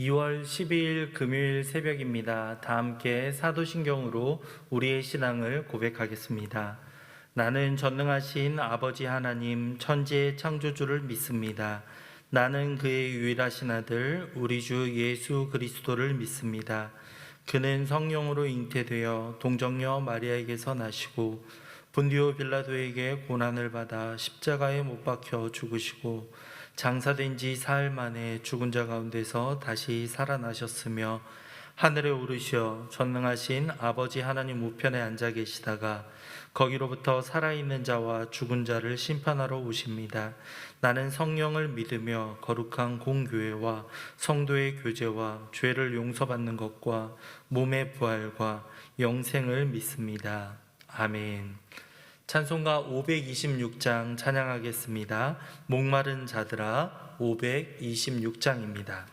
2월 12일 금요일 새벽입니다. 다 함께 사도신경으로 우리의 신앙을 고백하겠습니다. 나는 전능하신 아버지 하나님 천지의 창조주를 믿습니다. 나는 그의 유일하신 아들 우리 주 예수 그리스도를 믿습니다. 그는 성령으로 잉태되어 동정녀 마리아에게서 나시고 본디오 빌라도에게 고난을 받아 십자가에 못 박혀 죽으시고 장사된 지 사흘 만에 죽은 자 가운데서 다시 살아나셨으며 하늘에 오르시어 전능하신 아버지 하나님 우편에 앉아 계시다가 거기로부터 살아있는 자와 죽은 자를 심판하러 오십니다. 나는 성령을 믿으며 거룩한 공교회와 성도의 교제와 죄를 용서받는 것과 몸의 부활과 영생을 믿습니다. 아멘. 찬송가 526장 찬양하겠습니다. 목마른 자들아 526장입니다.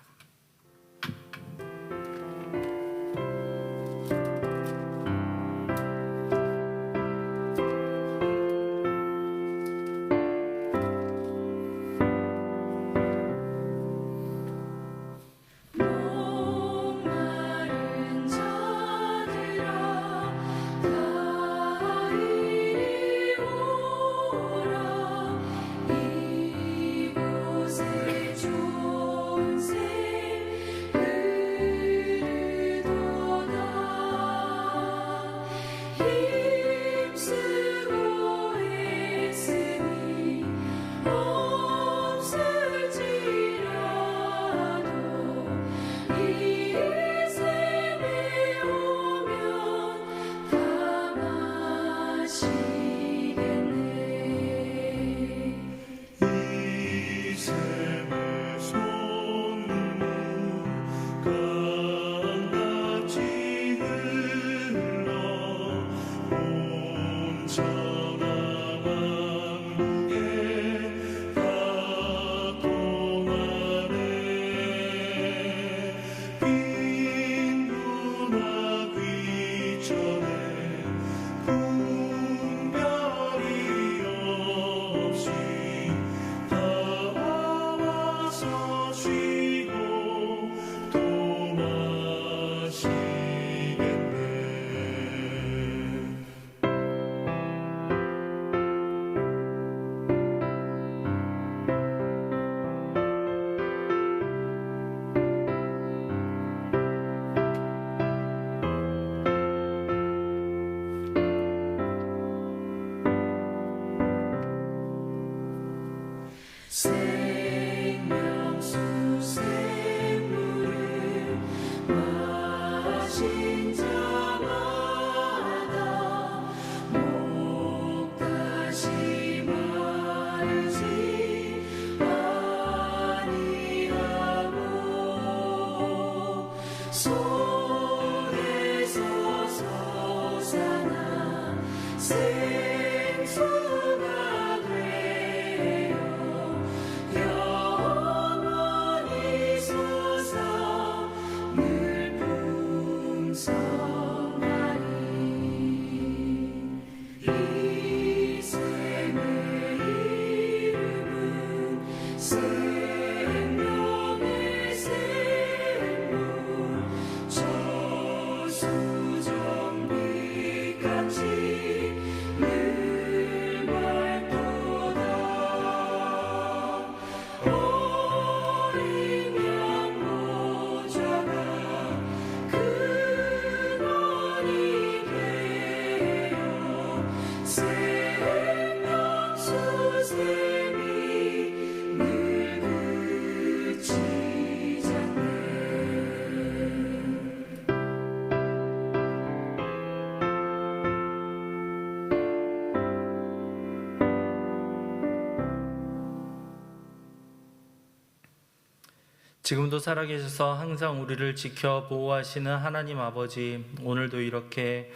지금도 살아계셔서 항상 우리를 지켜 보호하시는 하나님 아버지, 오늘도 이렇게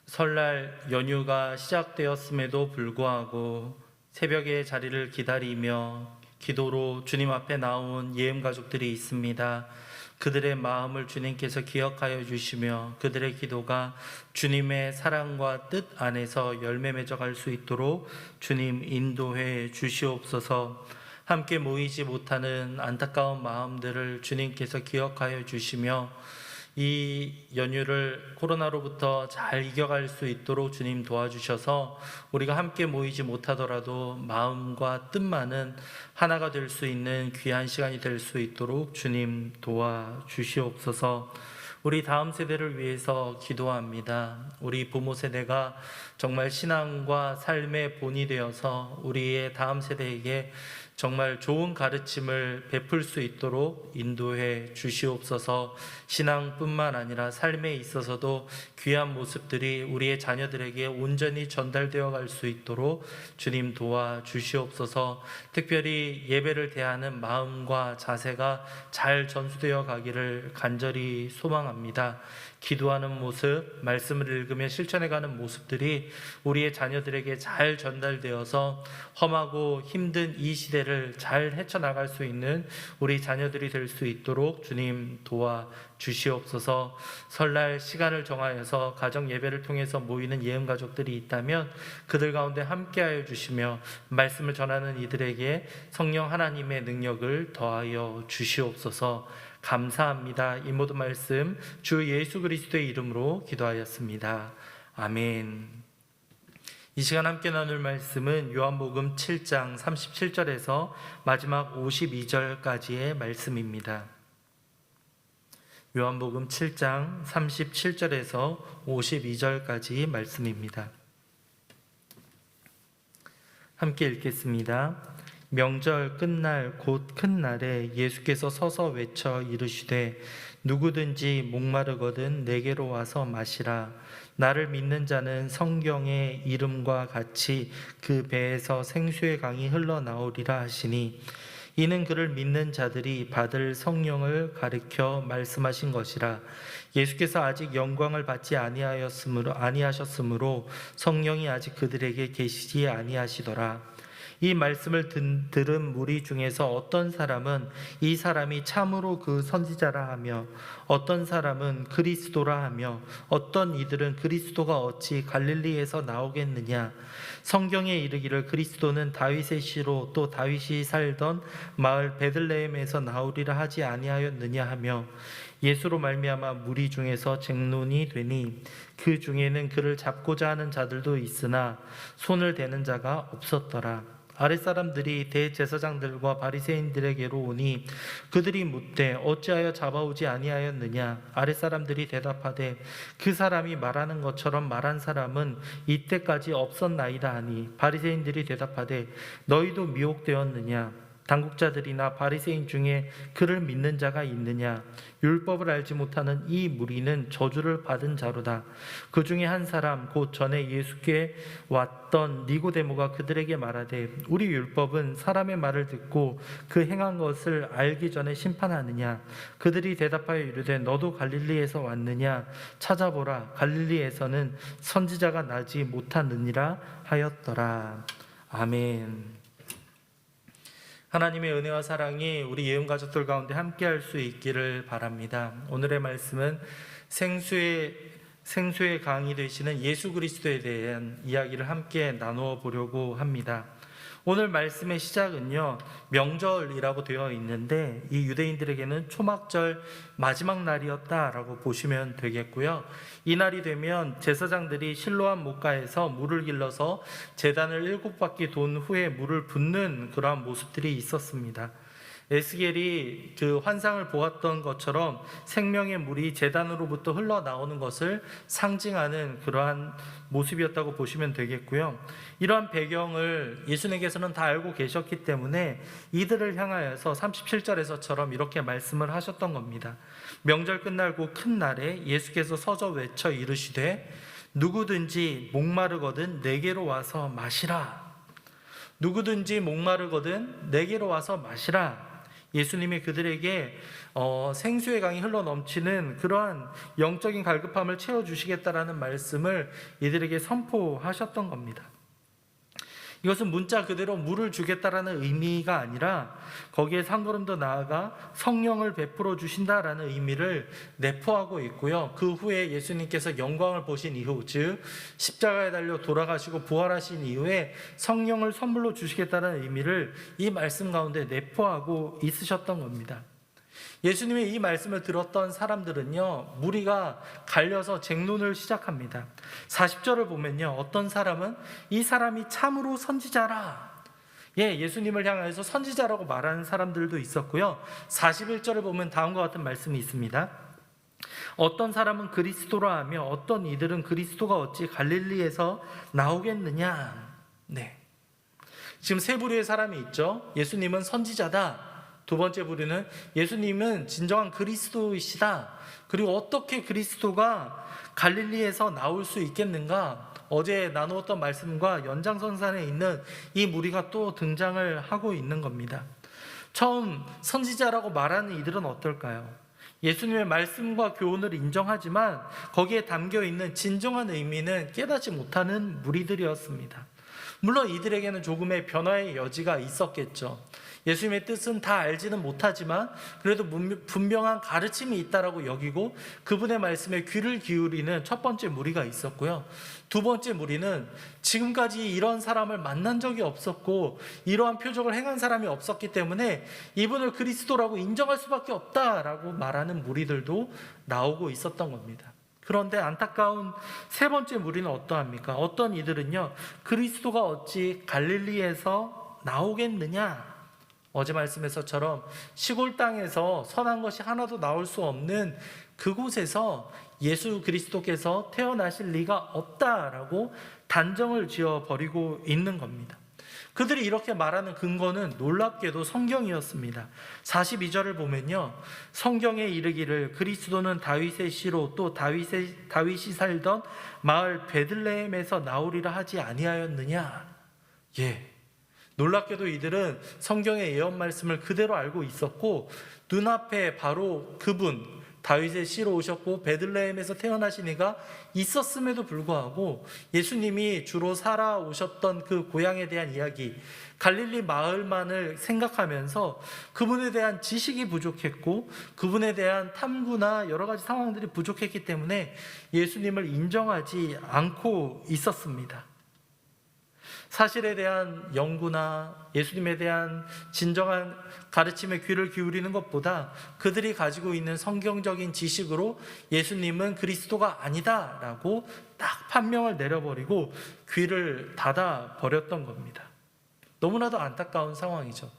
설날 연휴가 시작되었음에도 불구하고 새벽에 자리를 기다리며 기도로 주님 앞에 나온 예음 가족들이 있습니다. 그들의 마음을 주님께서 기억하여 주시며 그들의 기도가 주님의 사랑과 뜻 안에서 열매 맺어갈 수 있도록 주님 인도해 주시옵소서. 함께 모이지 못하는 안타까운 마음들을 주님께서 기억하여 주시며 이 연휴를 코로나로부터 잘 이겨갈 수 있도록 주님 도와주셔서 우리가 함께 모이지 못하더라도 마음과 뜻만은 하나가 될 수 있는 귀한 시간이 될 수 있도록 주님 도와주시옵소서. 우리 다음 세대를 위해서 기도합니다. 우리 부모 세대가 정말 신앙과 삶의 본이 되어서 우리의 다음 세대에게 정말 좋은 가르침을 베풀 수 있도록 인도해 주시옵소서. 신앙뿐만 아니라 삶에 있어서도 귀한 모습들이 우리의 자녀들에게 온전히 전달되어 갈 수 있도록 주님 도와주시옵소서. 특별히 예배를 대하는 마음과 자세가 잘 전수되어 가기를 간절히 소망합니다. 기도하는 모습, 말씀을 읽으며 실천해가는 모습들이 우리의 자녀들에게 잘 전달되어서 험하고 힘든 이 시대를 잘 헤쳐나갈 수 있는 우리 자녀들이 될 수 있도록 주님 도와주시옵소서. 설날 시간을 정하여서 가정 예배를 통해서 모이는 예언 가족들이 있다면 그들 가운데 함께하여 주시며 말씀을 전하는 이들에게 성령 하나님의 능력을 더하여 주시옵소서. 감사합니다. 이 모든 말씀 주 예수 그리스도의 이름으로 기도하였습니다. 아멘. 이 시간 함께 나눌 말씀은 요한복음 7장 37절에서 마지막 52절까지의 말씀입니다. 요한복음 7장 37절에서 52절까지 말씀입니다. 함께 읽겠습니다. 명절 끝날 곧 큰 날에 예수께서 서서 외쳐 이르시되 누구든지 목마르거든 내게로 와서 마시라. 나를 믿는 자는 성경의 이름과 같이 그 배에서 생수의 강이 흘러나오리라 하시니 이는 그를 믿는 자들이 받을 성령을 가리켜 말씀하신 것이라. 예수께서 아직 영광을 받지 아니하셨으므로 성령이 아직 그들에게 계시지 아니하시더라. 이 말씀을 들은 무리 중에서 어떤 사람은 이 사람이 참으로 그 선지자라 하며 어떤 사람은 그리스도라 하며 어떤 이들은 그리스도가 어찌 갈릴리에서 나오겠느냐. 성경에 이르기를 그리스도는 다윗의 씨로 또 다윗이 살던 마을 베들레헴에서 나오리라 하지 아니하였느냐 하며 예수로 말미암아 무리 중에서 쟁론이 되니 그 중에는 그를 잡고자 하는 자들도 있으나 손을 대는 자가 없었더라. 아랫사람들이 대제사장들과 바리새인들에게로 오니 그들이 묻되 어찌하여 잡아오지 아니하였느냐. 아랫사람들이 대답하되 그 사람이 말하는 것처럼 말한 사람은 이때까지 없었나이다 하니 바리새인들이 대답하되 너희도 미혹되었느냐. 당국자들이나 바리새인 중에 그를 믿는 자가 있느냐. 율법을 알지 못하는 이 무리는 저주를 받은 자로다. 그 중에 한 사람 곧 전에 예수께 왔던 니고데모가 그들에게 말하되 우리 율법은 사람의 말을 듣고 그 행한 것을 알기 전에 심판하느냐. 그들이 대답하여 이르되 너도 갈릴리에서 왔느냐. 찾아보라. 갈릴리에서는 선지자가 나지 못하느니라 하였더라. 아멘. 하나님의 은혜와 사랑이 우리 예언 가족들 가운데 함께할 수 있기를 바랍니다. 오늘의 말씀은 생수의 강이 되시는 예수 그리스도에 대한 이야기를 함께 나누어 보려고 합니다. 오늘 말씀의 시작은요, 명절이라고 되어 있는데 이 유대인들에게는 초막절 마지막 날이었다라고 보시면 되겠고요. 이 날이 되면 제사장들이 실로암 목가에서 물을 길러서 제단을 7바퀴 돈 후에 물을 붓는 그러한 모습들이 있었습니다. 에스겔이 그 환상을 보았던 것처럼 생명의 물이 제단으로부터 흘러나오는 것을 상징하는 그러한 모습이었다고 보시면 되겠고요. 이러한 배경을 예수님께서는 다 알고 계셨기 때문에 이들을 향하여서 37절에서처럼 이렇게 말씀을 하셨던 겁니다. 명절 끝날고 큰 날에 예수께서 서서 외쳐 이르시되 누구든지 목마르거든 내게로 와서 마시라. 누구든지 목마르거든 내게로 와서 마시라. 예수님이 그들에게 생수의 강이 흘러넘치는 그러한 영적인 갈급함을 채워주시겠다라는 말씀을 이들에게 선포하셨던 겁니다. 이것은 문자 그대로 물을 주겠다라는 의미가 아니라 거기에 한 걸음 더 나아가 성령을 베풀어 주신다라는 의미를 내포하고 있고요. 그 후에 예수님께서 영광을 보신 이후, 즉 십자가에 달려 돌아가시고 부활하신 이후에 성령을 선물로 주시겠다는 의미를 이 말씀 가운데 내포하고 있으셨던 겁니다. 예수님의 이 말씀을 들었던 사람들은요, 무리가 갈려서 쟁론을 시작합니다. 40절을 보면요, 어떤 사람은 이 사람이 참으로 선지자라, 예수님을 향해서 선지자라고 말하는 사람들도 있었고요. 41절을 보면 다음과 같은 말씀이 있습니다. 어떤 사람은 그리스도라 하며 어떤 이들은 그리스도가 어찌 갈릴리에서 나오겠느냐. 지금 세 부류의 사람이 있죠. 예수님은 선지자다. 두 번째 부류는 예수님은 진정한 그리스도이시다. 그리고 어떻게 그리스도가 갈릴리에서 나올 수 있겠는가? 어제 나누었던 말씀과 연장선상에 있는 이 무리가 또 등장을 하고 있는 겁니다. 처음 선지자라고 말하는 이들은 어떨까요? 예수님의 말씀과 교훈을 인정하지만 거기에 담겨있는 진정한 의미는 깨닫지 못하는 무리들이었습니다. 물론 이들에게는 조금의 변화의 여지가 있었겠죠. 예수님의 뜻은 다 알지는 못하지만 그래도 분명한 가르침이 있다라고 여기고 그분의 말씀에 귀를 기울이는 첫 번째 무리가 있었고요. 두 번째 무리는 지금까지 이런 사람을 만난 적이 없었고 이러한 표적을 행한 사람이 없었기 때문에 이분을 그리스도라고 인정할 수밖에 없다라고 말하는 무리들도 나오고 있었던 겁니다. 그런데 안타까운 세 번째 무리는 어떠합니까? 어떤 이들은요, 그리스도가 어찌 갈릴리에서 나오겠느냐? 어제 말씀에서처럼 시골 땅에서 선한 것이 하나도 나올 수 없는 그곳에서 예수 그리스도께서 태어나실 리가 없다라고 단정을 지어버리고 있는 겁니다. 그들이 이렇게 말하는 근거는 놀랍게도 성경이었습니다. 42절을 보면요, 성경에 이르기를 그리스도는 다윗의 씨로 또 다윗이 살던 마을 베들레헴에서 나오리라 하지 아니하였느냐. 놀랍게도 이들은 성경의 예언 말씀을 그대로 알고 있었고 눈앞에 바로 그분 다윗의 씨로 오셨고 베들레헴에서 태어나신 이가 있었음에도 불구하고 예수님이 주로 살아오셨던 그 고향에 대한 이야기, 갈릴리 마을만을 생각하면서 그분에 대한 지식이 부족했고 그분에 대한 탐구나 여러 가지 상황들이 부족했기 때문에 예수님을 인정하지 않고 있었습니다. 사실에 대한 연구나 예수님에 대한 진정한 가르침에 귀를 기울이는 것보다 그들이 가지고 있는 성경적인 지식으로 예수님은 그리스도가 아니다라고 딱 판명을 내려버리고 귀를 닫아버렸던 겁니다. 너무나도 안타까운 상황이죠.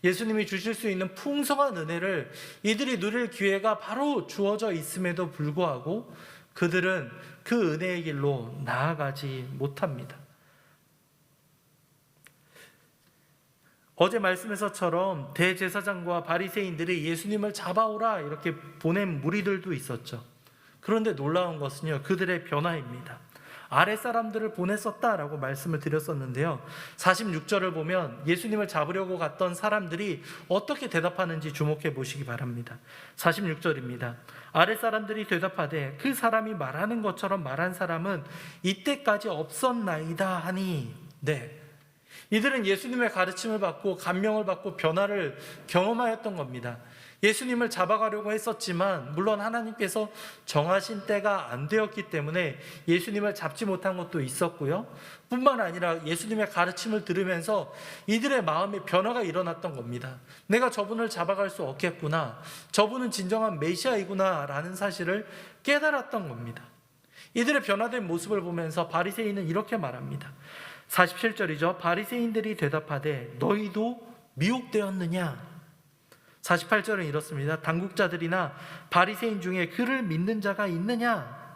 예수님이 주실 수 있는 풍성한 은혜를 이들이 누릴 기회가 바로 주어져 있음에도 불구하고 그들은 그 은혜의 길로 나아가지 못합니다. 어제 말씀에서처럼 대제사장과 바리새인들이 예수님을 잡아오라 이렇게 보낸 무리들도 있었죠. 그런데 놀라운 것은요, 그들의 변화입니다. 아랫사람들을 보냈었다라고 말씀을 드렸었는데요, 46절을 보면 예수님을 잡으려고 갔던 사람들이 어떻게 대답하는지 주목해 보시기 바랍니다. 46절입니다. 아랫사람들이 대답하되 그 사람이 말하는 것처럼 말한 사람은 이때까지 없었나이다 하니. 이들은 예수님의 가르침을 받고 감명을 받고 변화를 경험하였던 겁니다. 예수님을 잡아가려고 했었지만 물론 하나님께서 정하신 때가 안 되었기 때문에 예수님을 잡지 못한 것도 있었고요. 뿐만 아니라 예수님의 가르침을 들으면서 이들의 마음에 변화가 일어났던 겁니다. 내가 저분을 잡아갈 수 없겠구나, 저분은 진정한 메시아이구나 라는 사실을 깨달았던 겁니다. 이들의 변화된 모습을 보면서 바리새인은 이렇게 말합니다. 47절이죠. 바리새인들이 대답하되 너희도 미혹되었느냐. 48절은 이렇습니다. 당국자들이나 바리새인 중에 그를 믿는 자가 있느냐.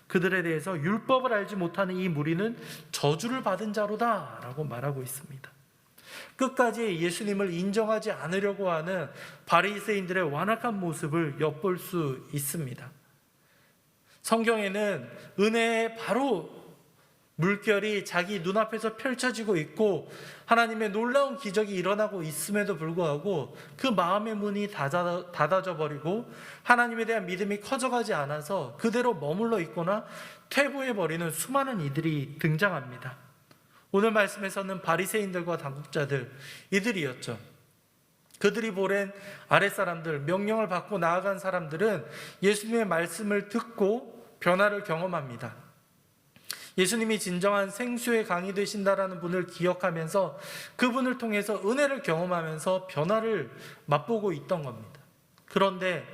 그들에 대해서 율법을 알지 못하는 이 무리는 저주를 받은 자로다 라고 말하고 있습니다. 끝까지 예수님을 인정하지 않으려고 하는 바리새인들의 완악한 모습을 엿볼 수 있습니다. 성경에는 은혜의 바로 물결이 자기 눈앞에서 펼쳐지고 있고 하나님의 놀라운 기적이 일어나고 있음에도 불구하고 그 마음의 문이 닫아져 버리고 하나님에 대한 믿음이 커져가지 않아서 그대로 머물러 있거나 퇴보해버리는 수많은 이들이 등장합니다. 오늘 말씀에서는 바리새인들과 당국자들, 이들이었죠. 그들이 보낸 아랫사람들, 명령을 받고 나아간 사람들은 예수님의 말씀을 듣고 변화를 경험합니다. 예수님이 진정한 생수의 강이 되신다라는 분을 기억하면서 그분을 통해서 은혜를 경험하면서 변화를 맛보고 있던 겁니다. 그런데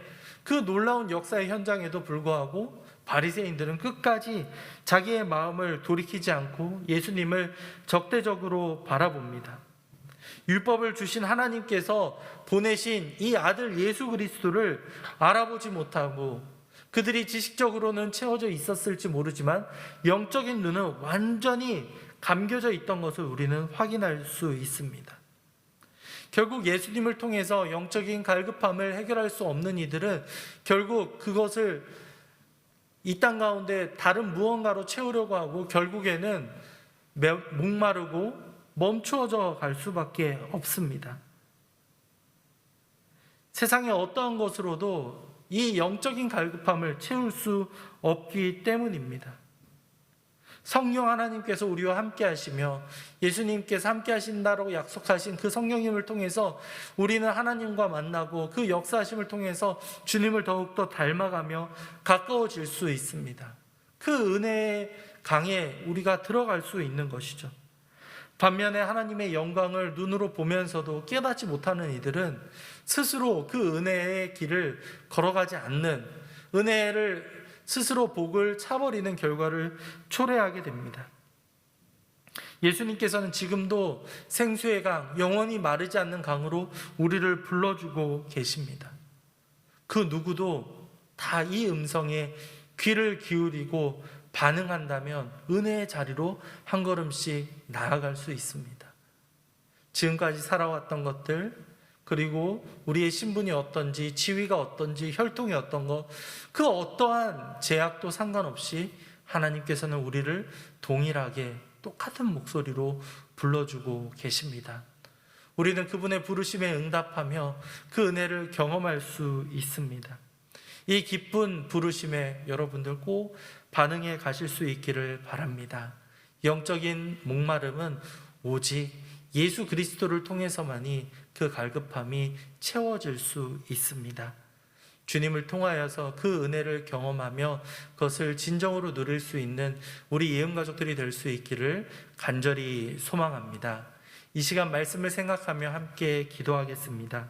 그 놀라운 역사의 현장에도 불구하고 바리새인들은 끝까지 자기의 마음을 돌이키지 않고 예수님을 적대적으로 바라봅니다. 율법을 주신 하나님께서 보내신 이 아들 예수 그리스도를 알아보지 못하고 그들이 지식적으로는 채워져 있었을지 모르지만 영적인 눈은 완전히 감겨져 있던 것을 우리는 확인할 수 있습니다. 결국 예수님을 통해서 영적인 갈급함을 해결할 수 없는 이들은 결국 그것을 이 땅 가운데 다른 무언가로 채우려고 하고 결국에는 목마르고 멈추어져 갈 수밖에 없습니다. 세상의 어떠한 것으로도 이 영적인 갈급함을 채울 수 없기 때문입니다. 성령 하나님께서 우리와 함께 하시며 예수님께서 함께 하신다고 약속하신 그 성령님을 통해서 우리는 하나님과 만나고 그 역사하심을 통해서 주님을 더욱더 닮아가며 가까워질 수 있습니다. 그 은혜의 강에 우리가 들어갈 수 있는 것이죠. 반면에 하나님의 영광을 눈으로 보면서도 깨닫지 못하는 이들은 스스로 그 은혜의 길을 걸어가지 않는, 은혜를 스스로 복을 차버리는 결과를 초래하게 됩니다. 예수님께서는 지금도 생수의 강, 영원히 마르지 않는 강으로 우리를 불러주고 계십니다. 그 누구도 다 이 음성에 귀를 기울이고 반응한다면 은혜의 자리로 한 걸음씩 나아갈 수 있습니다. 지금까지 살아왔던 것들, 그리고 우리의 신분이 어떤지, 지위가 어떤지, 혈통이 어떤 것, 그 어떠한 제약도 상관없이 하나님께서는 우리를 동일하게 똑같은 목소리로 불러주고 계십니다. 우리는 그분의 부르심에 응답하며 그 은혜를 경험할 수 있습니다. 이 기쁜 부르심에 여러분들 꼭 반응해 가실 수 있기를 바랍니다. 영적인 목마름은 오직 예수 그리스도를 통해서만이 그 갈급함이 채워질 수 있습니다. 주님을 통하여서 그 은혜를 경험하며 그것을 진정으로 누릴 수 있는 우리 예언가족들이 될 수 있기를 간절히 소망합니다. 이 시간 말씀을 생각하며 함께 기도하겠습니다.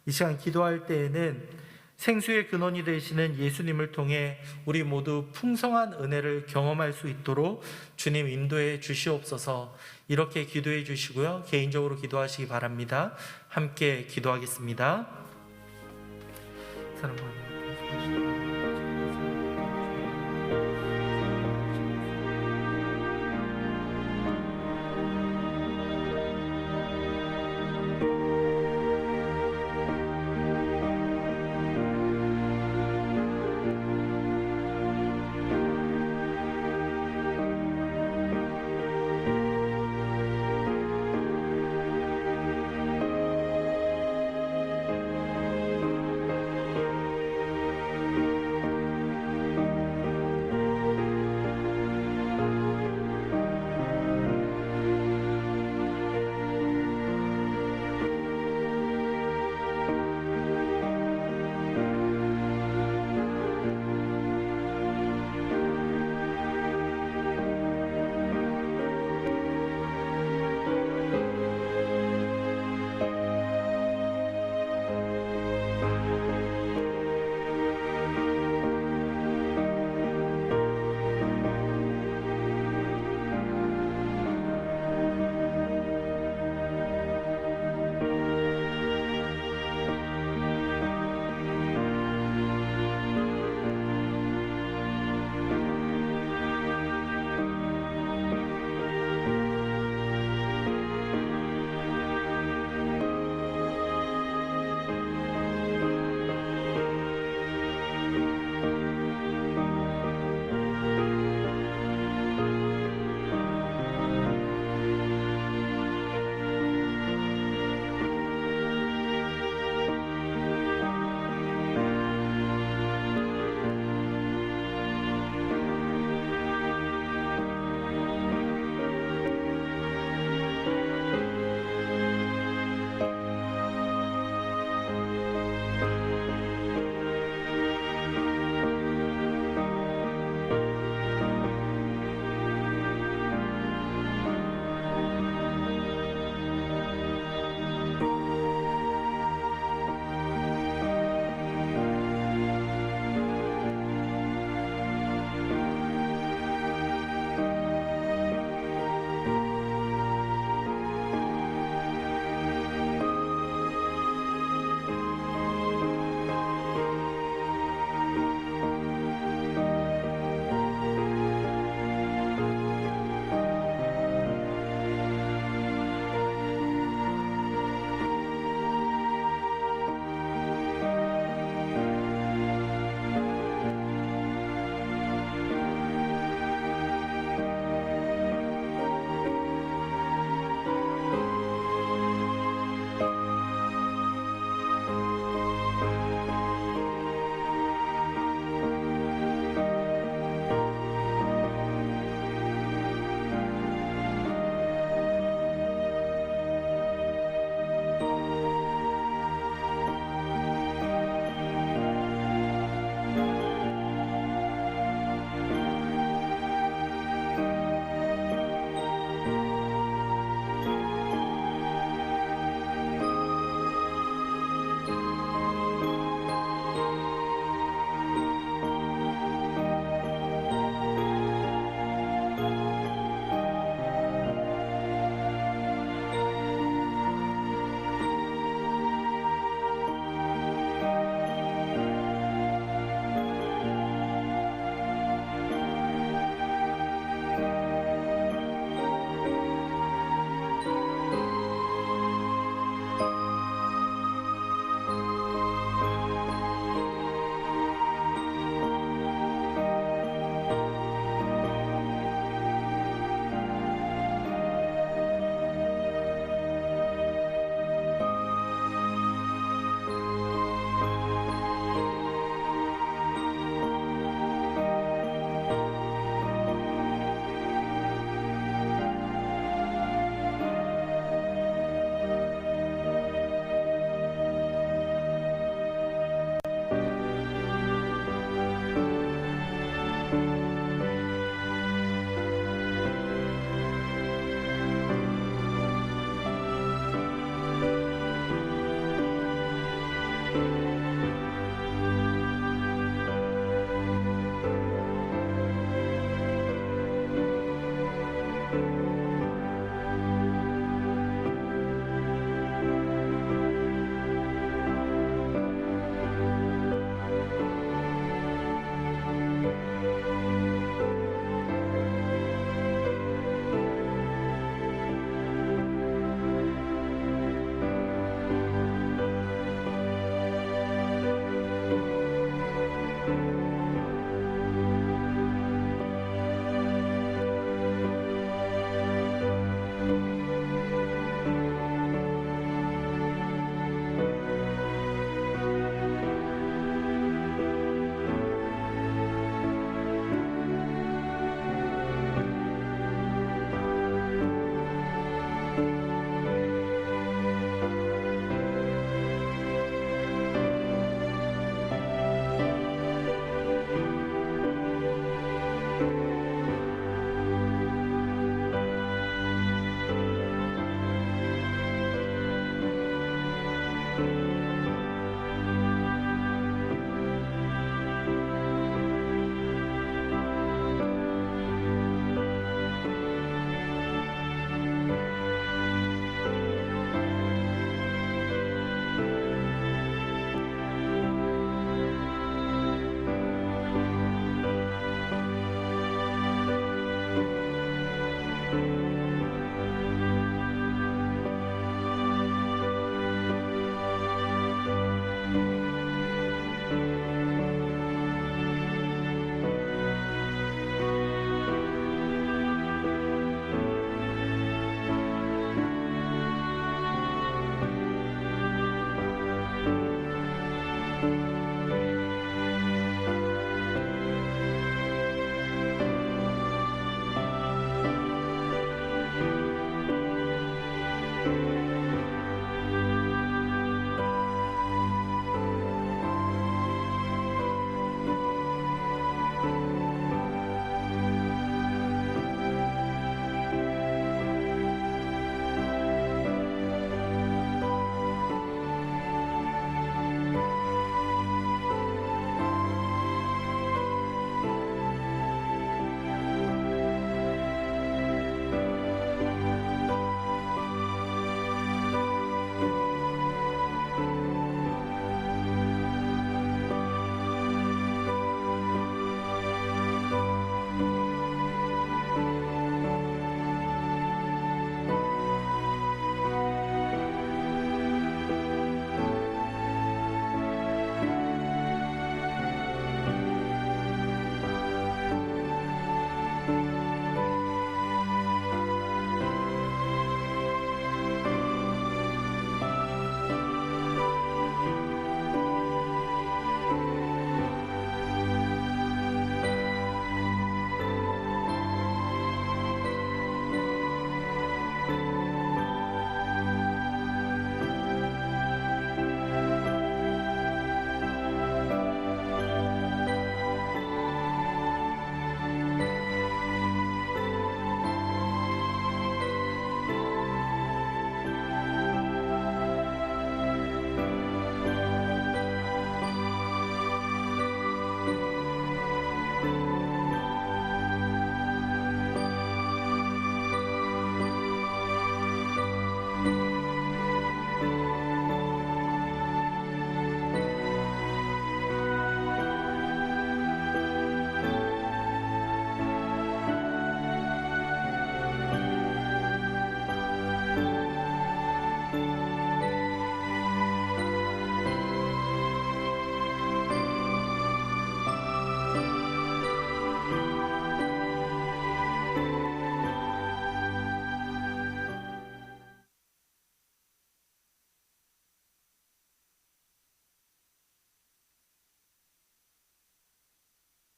이 시간 기도할 때에는 생수의 근원이 되시는 예수님을 통해 우리 모두 풍성한 은혜를 경험할 수 있도록 주님 인도해 주시옵소서. 이렇게 기도해 주시고요. 개인적으로 기도하시기 바랍니다. 함께 기도하겠습니다. 사랑하는